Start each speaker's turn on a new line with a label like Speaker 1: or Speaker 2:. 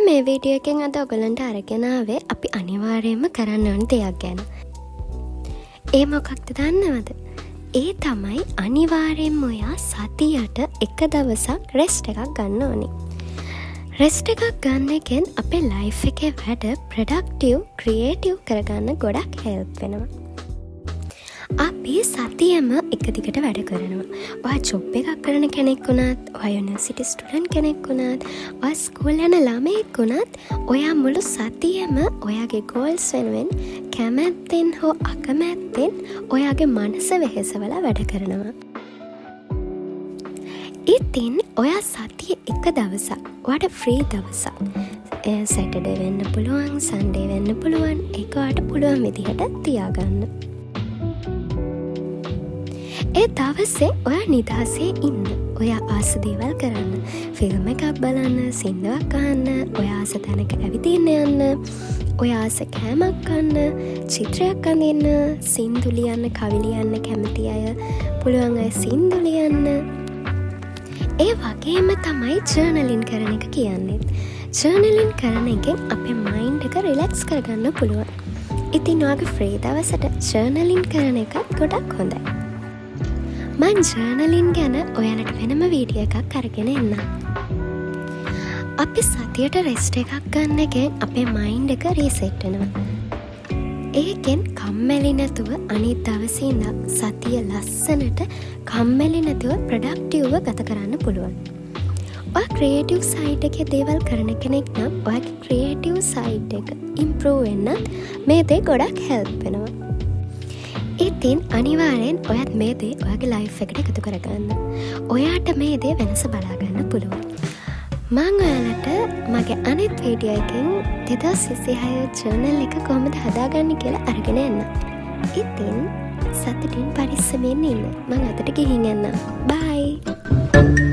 Speaker 1: මේ වීඩියෝ එකෙන් අද ඔයගලන්ට අරගෙන ආවේ අපි අනිවාර්යයෙන්ම කරන්න ඕන දෙයක් ගැන. ඒ මොකක්ද දන්නවද? ඒ තමයි අනිවාර්යයෙන්ම ඔයා සතියට එක දවසක් රෙස්ට් එකක් ගන්න ඕනේ. රෙස්ට් එකක් ගන්න එකෙන් අපේ ලයිෆ් එකේ වැඩ ප්‍රොඩක්ටිව්, ක්‍රියේටිව් කරගන්න ගොඩක් හෙල්ප් වෙනවා. අපි සතියෙම එක දිගට වැඩ කරනවා. ඔයා ජොබ් එකක් කරන කෙනෙක් වුණත්, ඔයා යුනිවර්සිටි ස්ටුඩන්ට් කෙනෙක් වුණත්, ඔයා ස්කූල් යන ළමයෙක් වුණත්, ඔයා මුළු සතියෙම ඔයාගේ ගෝල්ස් වෙනුවෙන් කැමැත්තෙන් හෝ අකමැත්තෙන් ඔයාගේ මනස වෙහෙසවලා වැඩ කරනවා. ඉතින් ඔයා සතිය එක දවසක්, ඔයාට ෆ්‍රී දවසක්, සැටර්ඩේ වෙන්න පුළුවන්, සන්ඩේ වෙන්න පුළුවන්, ඒක ඔයාට පුළුවන් විදිහට තියාගන්න. ඒ දවසේ ඔයා නිදහසේ ඉන්න. ඔයා ආස දේවල් කරන්න. ෆිල්ම් එකක් බලන්න, සින්දුවක් අහන්න, ඔයා ආස තැනක ඇවිදින්න යන්න, ඔයා ආස කෑමක් කන්න, චිත්‍රයක් අඳින්න, සින්දු ලියන්න, කවි ලියන්න කැමති අය පුළුවන් අය සින්දු ලියන්න. ඒ වගේම තමයි ජර්නලින් කරන එක කියන්නේ. ජර්නලින් කරන එකෙන් අපේ මයින්ඩ් එක රිලැක්ස් කරගන්න පුළුවන්. ඉතින් ඔයාගේ ෆ්‍රී දවසට ජර්නලින් කරන එකත් ගොඩක් හොඳයි. මං ජර්නලින් ගැන ඔයාලට වෙනම වීඩියෝ එකක් අරගෙන එන්නම්. අපි සතියට රෙස්ට් එකක් ගන්න එකෙන් අපේ මයින්ඩ් එක රීසෙට් වෙනවා. ඒකෙන් කම්මැලි නැතුව අනිත් දවසේ ඉඳන් සතිය ලස්සනට කම්මැලි නැතුව ප්‍රොඩක්ටිව්ව ගත කරන්න පුළුවන්. ඔයා ක්‍රියේටිව් සයිඩ් එකේ දේවල් කරන කෙනෙක් නම් ඔයාගේ ක්‍රියේටිව් සයිඩ් එක ඉම්ප්‍රූව් වෙන්නත් මේ දේ ගොඩක් හෙල්ප් වෙනවා. ඉතින් අනිවාර්යෙන් ඔයත් මේ දේ ඔයාගේ ලයිෆ් එකට එකතු කරගන්න. ඔයාට මේ දේ වෙනස බලාගන්න පුළුවන්. මං ඔයාලට මගේ අනිත් වීඩියෝ එකෙන් 2026 ජර්නල් එක කොහොමද හදාගන්නේ කියලා අරගෙන එන්න. ඉතින් සතුටින් පරිස්සමෙන් ඉන්න. මං අතට ගිහින් එන්නම්. බයි.